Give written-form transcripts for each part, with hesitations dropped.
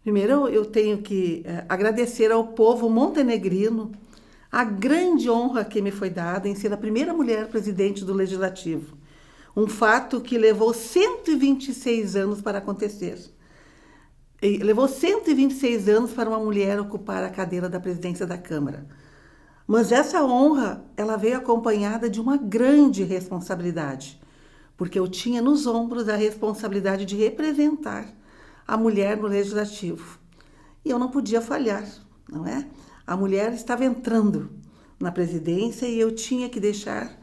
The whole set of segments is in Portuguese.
Primeiro, eu tenho que agradecer ao povo montenegrino a grande honra que me foi dada em ser a primeira mulher presidente do Legislativo. Um fato que levou 126 anos para acontecer. E levou 126 anos para uma mulher ocupar a cadeira da presidência da Câmara. Mas essa honra, ela veio acompanhada de uma grande responsabilidade, porque eu tinha nos ombros a responsabilidade de representar a mulher no Legislativo. E eu não podia falhar, não é? A mulher estava entrando na presidência e eu tinha que deixar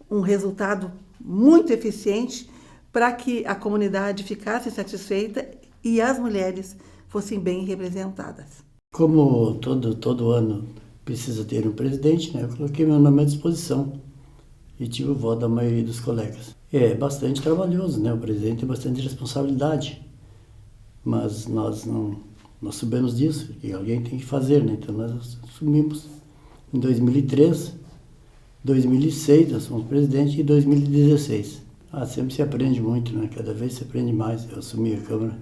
um resultado muito eficiente para que a comunidade ficasse satisfeita e as mulheres fossem bem representadas. Como todo ano precisa ter um presidente, né, eu coloquei meu nome à disposição e tive o voto da maioria dos colegas. É bastante trabalhoso, né? O presidente tem bastante responsabilidade, mas nós sabemos disso, que alguém tem que fazer, né? Então nós assumimos em 2003, 2006 nós fomos presidente e 2016. Sempre se aprende muito, né? Cada vez se aprende mais. Eu assumi a Câmara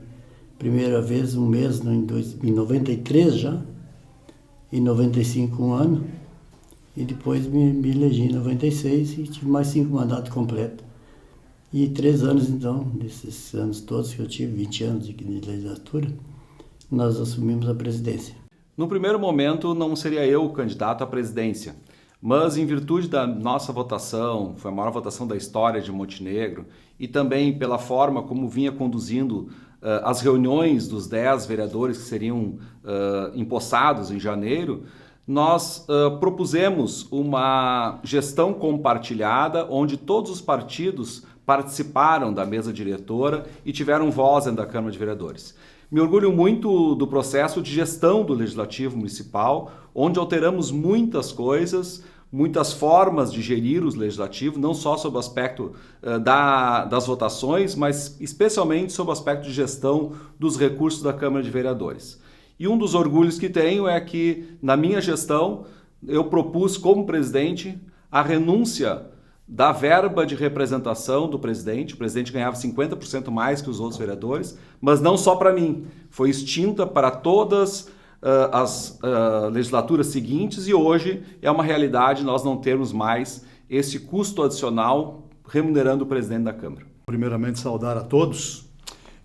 primeira vez um mês em 93 já, em 95 um ano, e depois me elegi em 96 e tive mais 5 mandatos completos. E 3 anos então, desses anos todos que eu tive, 20 anos de legislatura, nós assumimos a presidência. No primeiro momento não seria eu o candidato à presidência, mas em virtude da nossa votação, foi a maior votação da história de Montenegro, e também pela forma como vinha conduzindo as reuniões dos 10 vereadores que seriam empossados em janeiro, nós propusemos uma gestão compartilhada, onde todos os partidos participaram da mesa diretora e tiveram voz dentro da Câmara de Vereadores. Me orgulho muito do processo de gestão do Legislativo Municipal, onde alteramos muitas coisas, muitas formas de gerir os legislativos, não só sob o aspecto das votações, mas especialmente sob o aspecto de gestão dos recursos da Câmara de Vereadores. E um dos orgulhos que tenho é que, na minha gestão, eu propus como presidente a renúncia da verba de representação do presidente. O presidente ganhava 50% mais que os outros vereadores, mas não só para mim. Foi extinta para todas as legislaturas seguintes e hoje é uma realidade nós não termos mais esse custo adicional remunerando o presidente da Câmara. Primeiramente, saudar a todos,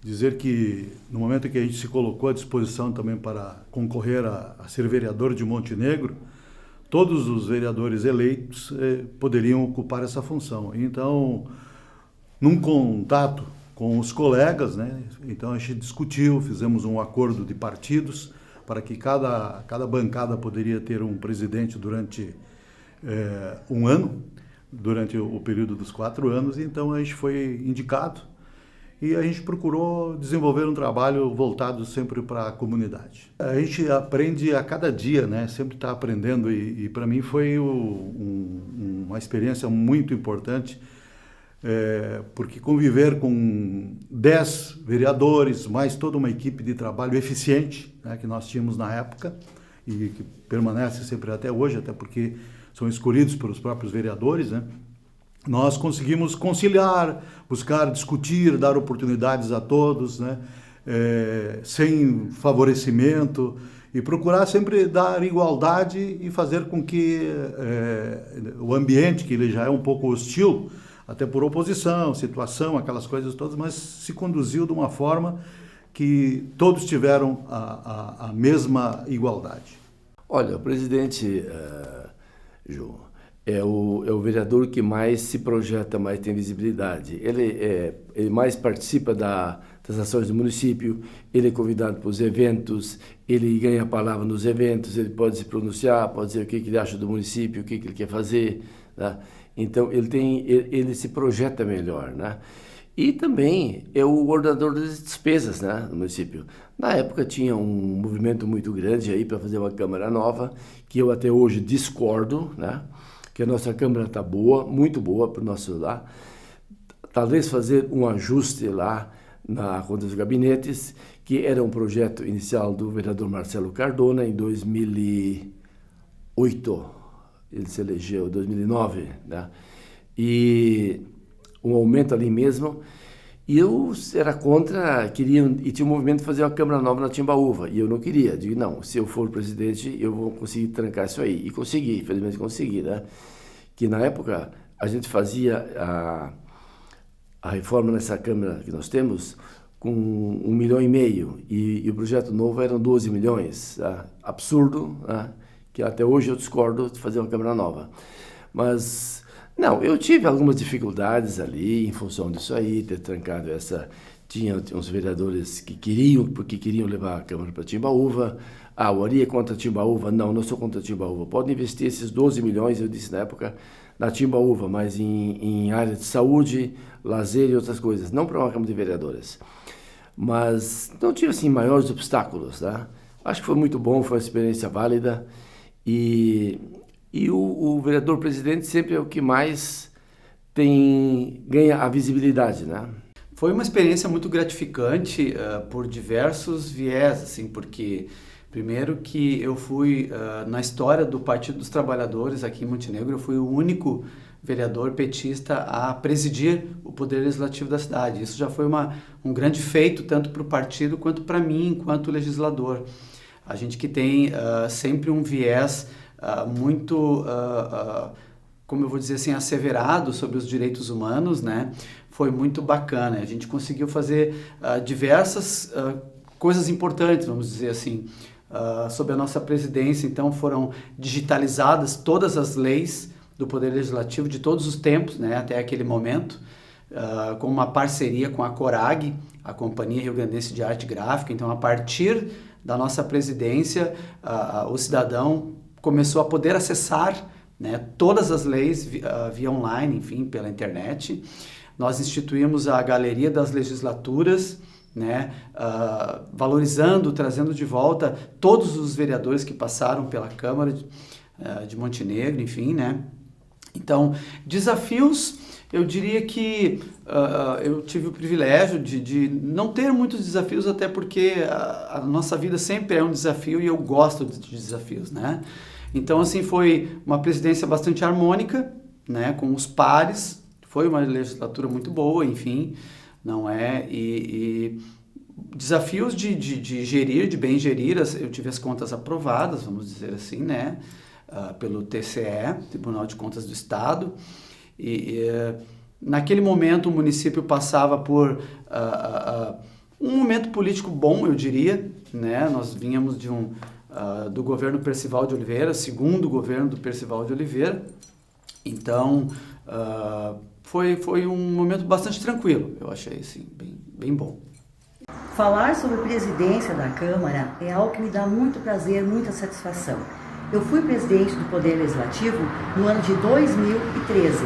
dizer que no momento em que a gente se colocou à disposição também para concorrer a ser vereador de Montenegro, todos os vereadores eleitos poderiam ocupar essa função. Então, num contato com os colegas, né, então a gente discutiu, fizemos um acordo de partidos para que cada bancada poderia ter um presidente durante um ano, durante o período dos 4 anos, e então a gente foi indicado e a gente procurou desenvolver um trabalho voltado sempre para a comunidade. A gente aprende a cada dia, né? Sempre está aprendendo e para mim foi uma experiência muito importante, porque conviver com 10 vereadores, mais toda uma equipe de trabalho eficiente, né, que nós tínhamos na época e que permanece sempre até hoje, até porque são escolhidos pelos próprios vereadores, né? Nós conseguimos conciliar, buscar discutir, dar oportunidades a todos, né? Sem favorecimento e procurar sempre dar igualdade e fazer com que o ambiente, que ele já é um pouco hostil, até por oposição, situação, aquelas coisas todas, mas se conduziu de uma forma que todos tiveram a mesma igualdade. Olha, o presidente, João, é o vereador que mais se projeta, mais tem visibilidade. Ele mais participa das ações do município, ele é convidado para os eventos, ele ganha a palavra nos eventos, ele pode se pronunciar, pode dizer o que ele acha do município, o que ele quer fazer, né? Então, ele se projeta melhor, né? E também é o ordenador das despesas, né, no município. Na época tinha um movimento muito grande aí para fazer uma Câmara nova, que eu até hoje discordo, né? Que a nossa Câmara está boa, muito boa para o nosso lá. Talvez fazer um ajuste lá na conta dos gabinetes, que era um projeto inicial do vereador Marcelo Cardona em 2008. Ele se elegeu em 2009, né? E um aumento ali mesmo. E eu era contra, e tinha um movimento de fazer uma Câmara Nova na Timbaúva, e eu não queria. Digo, não, se eu for presidente, eu vou conseguir trancar isso aí. E consegui, infelizmente consegui, né? Que na época a gente fazia a reforma nessa Câmara que nós temos com 1,5 milhão, e o projeto novo eram 12 milhões. Tá? Absurdo, né? Que até hoje eu discordo de fazer uma Câmara Nova. Mas... não, eu tive algumas dificuldades ali em função disso aí, ter trancado essa... Tinha uns vereadores que queriam levar a Câmara para Timbaúva. Ah, o Ari é contra Timbaúva? Não, não sou contra Timbaúva. Pode investir esses 12 milhões, eu disse na época, na Timbaúva, mas em área de saúde, lazer e outras coisas, não para uma Câmara de Vereadores. Mas não tive, assim, maiores obstáculos, tá? Acho que foi muito bom, foi uma experiência válida e o vereador-presidente sempre é o que mais ganha a visibilidade, né? Foi uma experiência muito gratificante por diversos viés, assim, porque primeiro que eu fui, na história do Partido dos Trabalhadores aqui em Montenegro, eu fui o único vereador petista a presidir o Poder Legislativo da cidade. Isso já foi um grande feito, tanto para o partido quanto para mim, enquanto legislador. A gente que tem sempre um viés muito, como eu vou dizer assim, asseverado sobre os direitos humanos, né? Foi muito bacana. A gente conseguiu fazer diversas coisas importantes, vamos dizer assim, sob a nossa presidência. Então foram digitalizadas todas as leis do Poder Legislativo de todos os tempos, né? Até aquele momento, com uma parceria com a Corag, a Companhia Rio Grandense de Arte Gráfica. Então, a partir da nossa presidência, o cidadão começou a poder acessar, né, todas as leis via online, enfim, pela internet. Nós instituímos a Galeria das Legislaturas, né, valorizando, trazendo de volta todos os vereadores que passaram pela Câmara de Montenegro, enfim, né. Então, desafios, eu diria que eu tive o privilégio de não ter muitos desafios, até porque a nossa vida sempre é um desafio e eu gosto de desafios, né? Então, assim, foi uma presidência bastante harmônica, né, com os pares, foi uma legislatura muito boa, enfim, não é? E desafios de gerir, de bem gerir, eu tive as contas aprovadas, vamos dizer assim, né, pelo TCE, Tribunal de Contas do Estado, naquele momento o município passava por um momento político bom, eu diria, né? Nós vínhamos do governo Percival de Oliveira, segundo governo do Percival de Oliveira, então foi um momento bastante tranquilo, eu achei assim, bem bom. Falar sobre presidência da Câmara é algo que me dá muito prazer, muita satisfação. Eu fui presidente do Poder Legislativo no ano de 2013.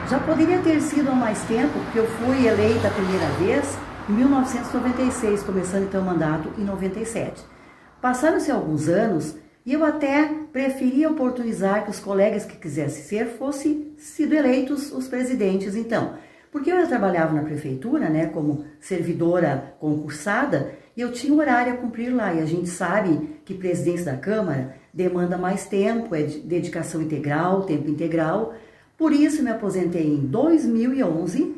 Já poderia ter sido há mais tempo, porque eu fui eleita a primeira vez em 1996, começando então o mandato em 97. Passaram-se alguns anos e eu até preferia oportunizar que os colegas que quisessem ser fossem sido eleitos os presidentes então. Porque eu já trabalhava na prefeitura, né, como servidora concursada, e eu tinha um horário a cumprir lá. E a gente sabe que presidência da Câmara demanda mais tempo, é dedicação integral, tempo integral. Por isso me aposentei em 2011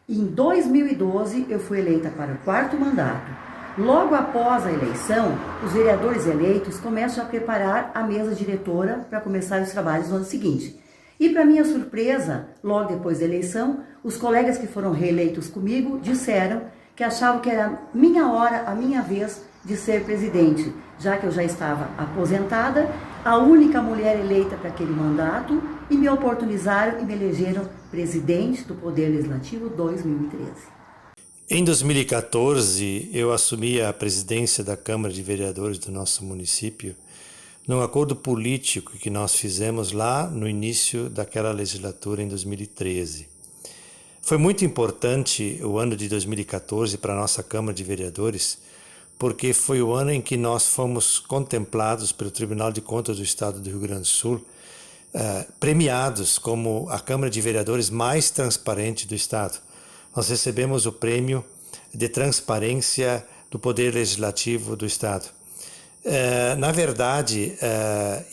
e em 2012 eu fui eleita para o 4º mandato. Logo após a eleição, os vereadores eleitos começam a preparar a mesa diretora para começar os trabalhos no ano seguinte. E para minha surpresa, logo depois da eleição, os colegas que foram reeleitos comigo disseram que achavam que era minha hora, a minha vez de ser presidente, já que eu já estava aposentada, a única mulher eleita para aquele mandato, e me oportunizaram e me elegeram presidente do Poder Legislativo 2013. Em 2014, eu assumi a presidência da Câmara de Vereadores do nosso município, num acordo político que nós fizemos lá no início daquela legislatura em 2013. Foi muito importante o ano de 2014 para a nossa Câmara de Vereadores, porque foi o ano em que nós fomos contemplados pelo Tribunal de Contas do Estado do Rio Grande do Sul, premiados como a Câmara de Vereadores mais transparente do Estado. Nós recebemos o prêmio de transparência do Poder Legislativo do Estado. Na verdade,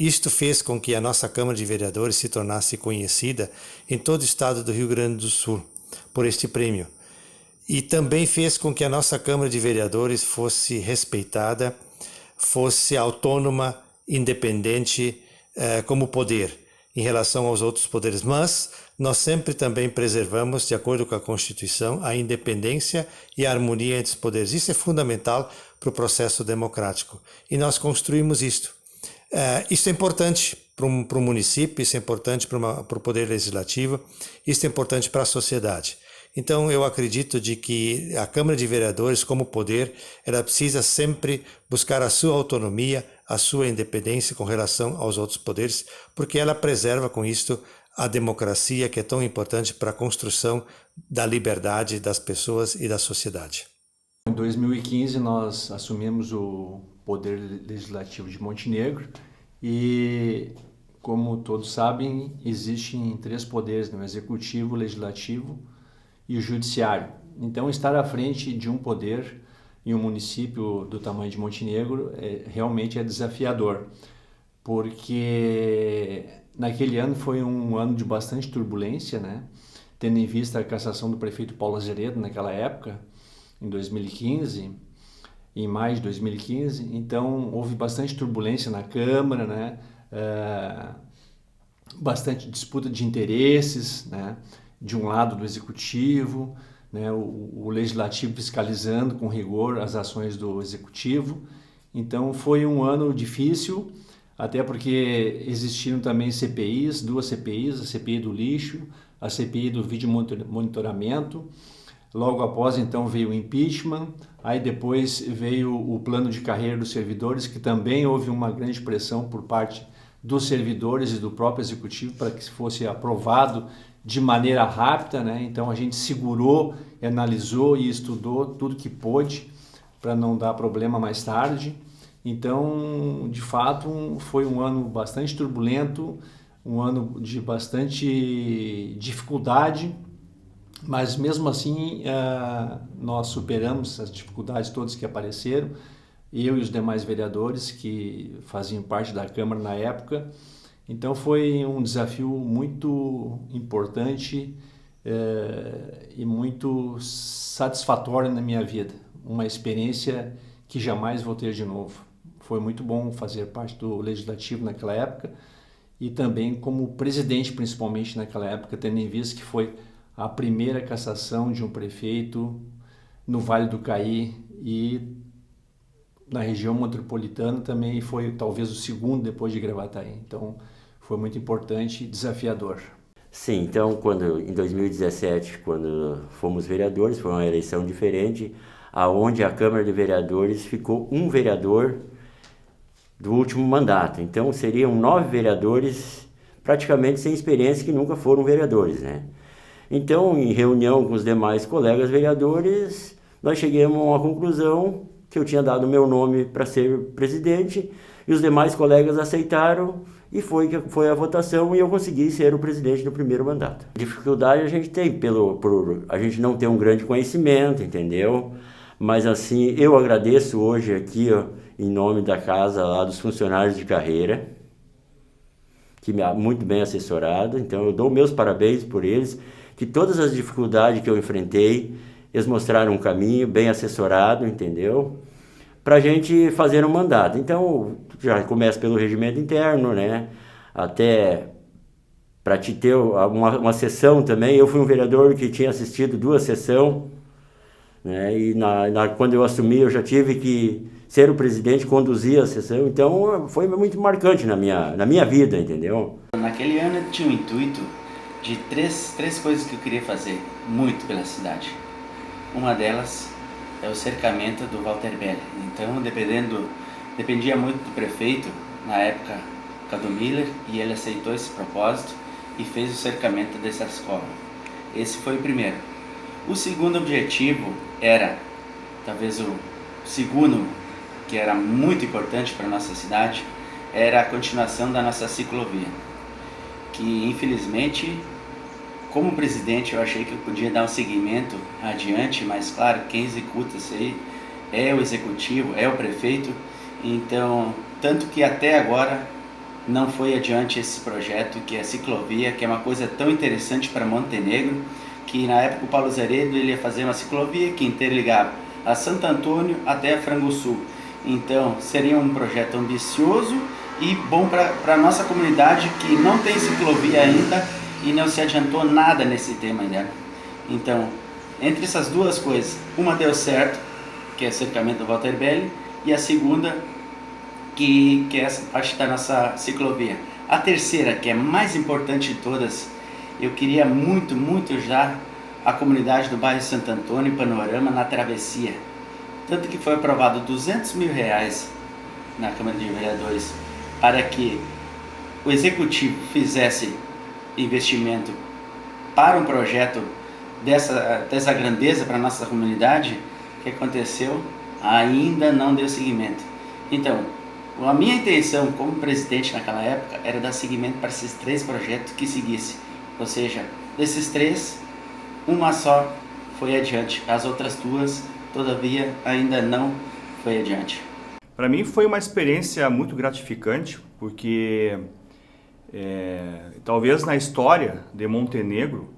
isto fez com que a nossa Câmara de Vereadores se tornasse conhecida em todo o estado do Rio Grande do Sul por este prêmio. e também fez com que a nossa Câmara de Vereadores fosse respeitada, fosse autônoma, independente como poder em relação aos outros poderes. Mas nós sempre também preservamos, de acordo com a Constituição, a independência e a harmonia entre os poderes. Isso é fundamental para o processo democrático. E nós construímos isto. Isso é importante para um município, isso é importante para o Poder Legislativo, isso é importante para a sociedade. Então, eu acredito de que a Câmara de Vereadores, como poder, ela precisa sempre buscar a sua autonomia, a sua independência com relação aos outros poderes, porque ela preserva com isto a democracia, que é tão importante para a construção da liberdade das pessoas e da sociedade. Em 2015, nós assumimos o Poder Legislativo de Montenegro e, como todos sabem, existem 3 poderes, o Executivo, o Legislativo e o Judiciário. Então, estar à frente de um poder em um município do tamanho de Montenegro realmente é desafiador, porque naquele ano foi um ano de bastante turbulência, né? Tendo em vista a cassação do prefeito Paulo Azeredo naquela época, em 2015, em maio de 2015, então houve bastante turbulência na Câmara, né? Bastante disputa de interesses, né? De um lado do Executivo, né? O Legislativo fiscalizando com rigor as ações do Executivo. Então foi um ano difícil, até porque existiram também CPIs, 2 CPIs, a CPI do lixo, a CPI do vídeo monitoramento. Logo após, então, veio o impeachment, aí depois veio o plano de carreira dos servidores, que também houve uma grande pressão por parte dos servidores e do próprio Executivo para que fosse aprovado de maneira rápida, né? Então a gente segurou, analisou e estudou tudo que pôde para não dar problema mais tarde. Então, de fato, foi um ano bastante turbulento, um ano de bastante dificuldade, mas mesmo assim nós superamos as dificuldades todas que apareceram, eu e os demais vereadores que faziam parte da Câmara na época. Então foi um desafio muito importante e muito satisfatório na minha vida, uma experiência que jamais vou ter de novo. Foi muito bom fazer parte do Legislativo naquela época e também como presidente, principalmente naquela época, tendo em vista que foi a primeira cassação de um prefeito no Vale do Caí e na região metropolitana também foi talvez o segundo depois de Gravataí. Então foi muito importante e desafiador. Sim, então em 2017, quando fomos vereadores, foi uma eleição diferente, aonde a Câmara de Vereadores ficou um vereador do último mandato. Então seriam 9 vereadores praticamente sem experiência que nunca foram vereadores, né? Então, em reunião com os demais colegas vereadores, nós chegamos a uma conclusão que eu tinha dado meu nome para ser presidente e os demais colegas aceitaram e foi a votação e eu consegui ser o presidente do primeiro mandato. Dificuldade a gente tem por a gente não ter um grande conhecimento, entendeu? Mas assim, eu agradeço hoje aqui, ó, em nome da casa lá dos funcionários de carreira, que me muito bem assessorado, então eu dou meus parabéns por eles, que todas as dificuldades que eu enfrentei, eles mostraram um caminho bem assessorado, entendeu? Para a gente fazer um mandato. Então, já começa pelo regimento interno, né? Até para te ter uma sessão também. Eu fui um vereador que tinha assistido 2 sessões, né? E quando eu assumi, eu já tive que ser o presidente, conduzir a sessão. Então, foi muito marcante na minha vida, entendeu? Naquele ano eu tinha o intuito de três coisas que eu queria fazer muito pela cidade. Uma delas é o cercamento do Walter Belli. Então, dependia muito do prefeito, na época, Cadu Miller, e ele aceitou esse propósito e fez o cercamento dessa escola. Esse foi o primeiro. O segundo objetivo era, talvez o segundo, que era muito importante para a nossa cidade, era a continuação da nossa ciclovia, que infelizmente, como presidente, eu achei que eu podia dar um seguimento adiante, mas claro, quem executa isso aí é o executivo, é o prefeito. Então, tanto que até agora não foi adiante esse projeto, que é a ciclovia, que é uma coisa tão interessante para Montenegro, que na época o Paulo Zeredo ele ia fazer uma ciclovia que interligava a Santo Antônio até a Frango-Sul. Então seria um projeto ambicioso e bom para a nossa comunidade que não tem ciclovia ainda e não se adiantou nada nesse tema ainda. Então, entre essas duas coisas, uma deu certo, que é o cercamento do Walter Belli, e a segunda, que é essa parte da nossa ciclovia. A terceira, que é mais importante de todas, eu queria muito já a comunidade do bairro Santo Antônio, Panorama, na travessia. Tanto que foi aprovado R$200 mil na Câmara de Vereadores para que o Executivo fizesse investimento para um projeto dessa grandeza para a nossa comunidade. O que aconteceu? Ainda não deu seguimento. Então, a minha intenção como presidente naquela época era dar seguimento para esses 3 projetos que seguissem. Ou seja, desses 3, uma só foi adiante. As outras 2, todavia, ainda não foi adiante. Para mim foi uma experiência muito gratificante, porque talvez na história de Montenegro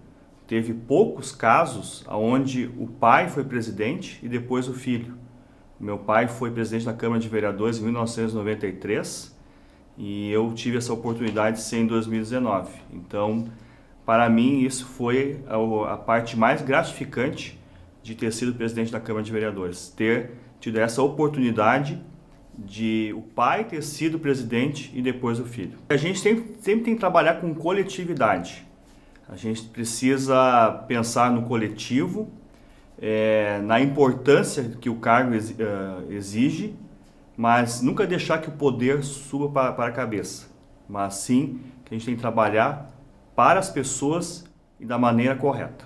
teve poucos casos onde o pai foi presidente e depois o filho. Meu pai foi presidente da Câmara de Vereadores em 1993 e eu tive essa oportunidade de ser em 2019. Então, para mim, isso foi a parte mais gratificante de ter sido presidente da Câmara de Vereadores. Ter tido essa oportunidade de o pai ter sido presidente e depois o filho. A gente sempre tem que trabalhar com coletividade. A gente precisa pensar no coletivo, na importância que o cargo exige, mas nunca deixar que o poder suba para a cabeça. Mas sim que a gente tem que trabalhar para as pessoas e da maneira correta.